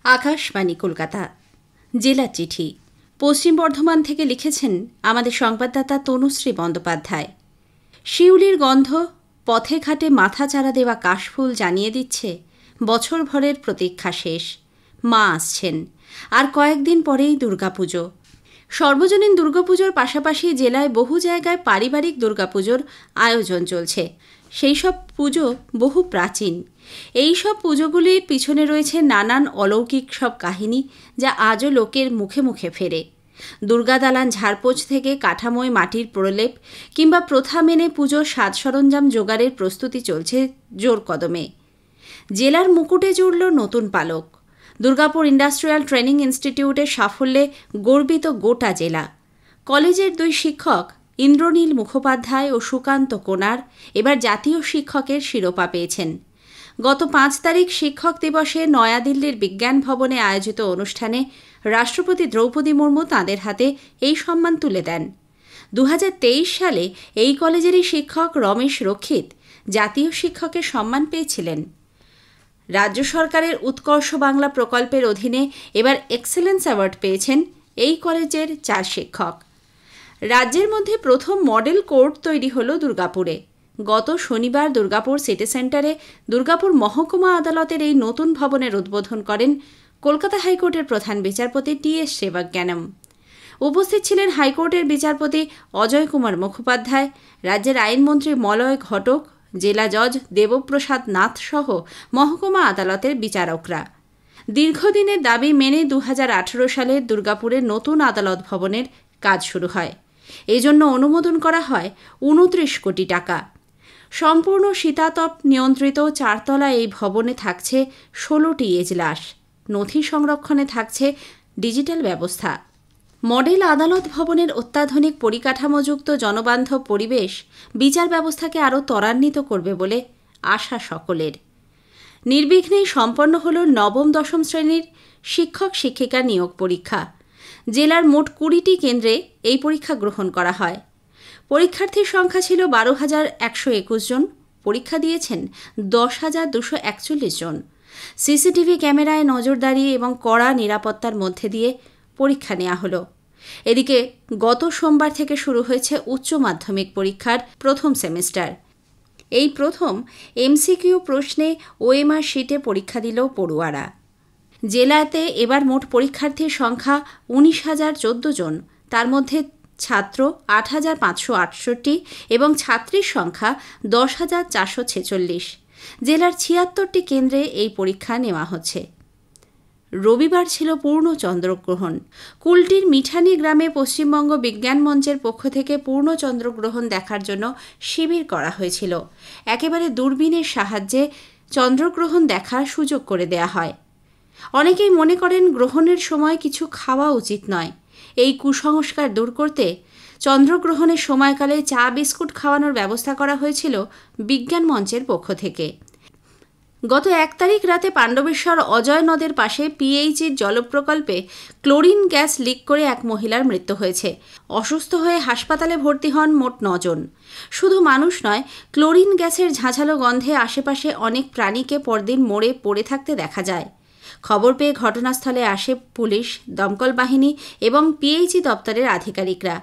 আকাশবাণী কলকাতা জেলা চিঠি পশ্চিম বর্ধমান থেকে লিখেছেন আমাদের সংবাদদাতা তনুশ্রী বন্দ্যোপাধ্যায়। শিউলির গন্ধ পথে ঘাটে মাথা চারা দেওয়া কাশফুল জানিয়ে দিচ্ছে বছরভরের প্রতীক্ষা শেষ। মা আসছেন, আর কয়েকদিন পরেই দুর্গাপুজো। সর্বজনীন দুর্গাপুজোর পাশাপাশি জেলায় বহু জায়গায় পারিবারিক দুর্গাপুজোর আয়োজন চলছে। সেই সব পুজো বহু প্রাচীন। এই সব পুজোগুলির পিছনে রয়েছে নানান অলৌকিক সব কাহিনী, যা আজও লোকের মুখে মুখে ফেরে। দুর্গাদালান ঝাড়পোছ থেকে কাঠামোয় মাটির প্রলেপ কিংবা প্রথা মেনে পুজোর সাজ সরঞ্জাম জোগাড়ের প্রস্তুতি চলছে জোর কদমে। জেলার মুকুটে জুড়ল নতুন পালক। দুর্গাপুর ইন্ডাস্ট্রিয়াল ট্রেনিং ইনস্টিটিউটের সাফল্যে গর্বিত গোটা জেলা। কলেজের দুই শিক্ষক ইন্দ্রনীল মুখোপাধ্যায় ও সুকান্ত কোনার এবার জাতীয় শিক্ষকের শিরোপা পেয়েছেন। গত 5 তারিখ শিক্ষক দিবসে নয়াদিল্লির বিজ্ঞান ভবনে আয়োজিত অনুষ্ঠানে রাষ্ট্রপতি দ্রৌপদী মুর্মু তাঁদের হাতে এই সম্মান তুলে দেন। 2023 সালে এই কলেজেরই শিক্ষক রমেশ রক্ষিত জাতীয় শিক্ষকের সম্মান পেয়েছিলেন। রাজ্য সরকারের উৎকর্ষ বাংলা প্রকল্পের অধীনে এবার এক্সেলেন্স অ্যাওয়ার্ড পেয়েছেন এই কলেজের 4 শিক্ষক। রাজ্যের মধ্যে প্রথম মডেল কোর্ট তৈরি হল দুর্গাপুরে। গত শনিবার দুর্গাপুর সিটি সেন্টারে দুর্গাপুর মহকুমা আদালতের এই নতুন ভবনের উদ্বোধন করেন কলকাতা হাইকোর্টের প্রধান বিচারপতি টি.এস. সেবাজ্ঞানম। উপস্থিত ছিলেন হাইকোর্টের বিচারপতি অজয় কুমার মুখোপাধ্যায়, রাজ্যের আইনমন্ত্রী মলয় ঘটক, জেলা জজ দেবপ্রসাদ নাথ সহ মহকুমা আদালতের বিচারকরা। দীর্ঘদিনের দাবি মেনে 2018 সালে দুর্গাপুরের নতুন আদালত ভবনের কাজ শুরু হয়। এজন্য অনুমোদন করা হয় 29 কোটি টাকা। সম্পূর্ণ শীতাতপ নিয়ন্ত্রিত 4তলা এই ভবনে থাকছে 16টি এজলাস। নথি সংরক্ষণে থাকছে ডিজিটাল ব্যবস্থা। মডেল আদালত ভবনের অত্যাধুনিক পরিকাঠামোযুক্ত জনবান্ধব পরিবেশ বিচার ব্যবস্থাকে আরও ত্বরান্বিত করবে বলে আশা সকলের। নির্বিঘ্নেই সম্পন্ন হল নবম-দশম শ্রেণীর শিক্ষক শিক্ষিকা নিয়োগ পরীক্ষা। জেলার মোট 20টি কেন্দ্রে এই পরীক্ষা গ্রহণ করা হয়। পরীক্ষার্থীর সংখ্যা ছিল 12,121 জন। পরীক্ষা দিয়েছেন 10,241 জন। সিসিটিভি ক্যামেরায় নজরদারি এবং কড়া নিরাপত্তার মধ্যে দিয়ে পরীক্ষা নেওয়া হলো। এদিকে গত সোমবার থেকে শুরু হয়েছে উচ্চ মাধ্যমিক পরীক্ষার প্রথম সেমিস্টার। এই প্রথম এমসিকিউ প্রশ্নে ওএমআর শিটে পরীক্ষা দিল পড়ুয়ারা। জেলাতে এবার মোট পরীক্ষার্থীর সংখ্যা 19,014 জন। তার মধ্যে ছাত্র 8,568 এবং ছাত্রীর সংখ্যা 10,446। জেলার 76টি কেন্দ্রে এই পরীক্ষা নেওয়া হচ্ছে। রবিবার ছিল পূর্ণ চন্দ্রগ্রহণ। কুলটির মিঠানি গ্রামে পশ্চিমবঙ্গ বিজ্ঞান মঞ্চের পক্ষ থেকে পূর্ণ চন্দ্রগ্রহণ দেখার জন্য শিবির করা হয়েছিল। একেবারে দূরবীনের সাহায্যে চন্দ্রগ্রহণ দেখার সুযোগ করে দেয়া হয়। অনেকেই মনে করেন গ্রহণের সময় কিছু খাওয়া উচিত নয়। এই কুসংস্কার দূর করতে চন্দ্রগ্রহণের সময়কালে চা বিস্কুট খাওয়ানোর ব্যবস্থা করা হয়েছিল বিজ্ঞান মঞ্চের পক্ষ থেকে। গত 1 তারিখ রাতে পাণ্ডবেশ্বর অজয় নদের পাশে পিএইচির জলপ্রকল্পে ক্লোরিন গ্যাস লিক করে এক মহিলার মৃত্যু হয়েছে। অসুস্থ হয়ে হাসপাতালে ভর্তি হন মোট 9 জন। শুধু মানুষ নয়, ক্লোরিন গ্যাসের ঝাঁঝালো গন্ধে আশেপাশে অনেক প্রাণীকে পরদিন মরে পড়ে থাকতে দেখা যায়। খবর পেয়ে ঘটনাস্থলে আসে পুলিশ, দমকল বাহিনী এবং পিএইচি দপ্তরের আধিকারিকরা।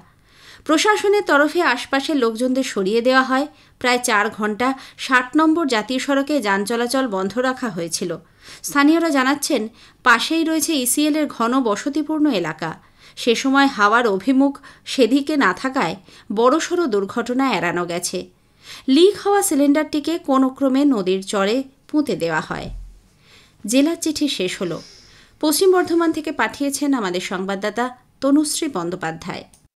প্রশাসনের তরফে আশপাশের লোকজনদের সরিয়ে দেওয়া হয়। প্রায় 4 ঘণ্টা 60 নম্বর জাতীয় সড়কে যান চলাচল বন্ধ রাখা হয়েছিল। স্থানীয়রা জানাচ্ছেন, পাশেই রয়েছে ইসিএলের ঘন বসতিপূর্ণ এলাকা। সে সময় হাওয়ার অভিমুখ সেদিকে না থাকায় বড়সড় দুর্ঘটনা এড়ানো গেছে। লিক হওয়া সিলিন্ডারটিকে কোনো ক্রমে নদীর চরে পুঁতে দেওয়া হয়। জেলার চিঠি শেষ হল। পশ্চিম বর্ধমান থেকে পাঠিয়েছেন আমাদের সংবাদদাতা তনুশ্রী বন্দ্যোপাধ্যায়।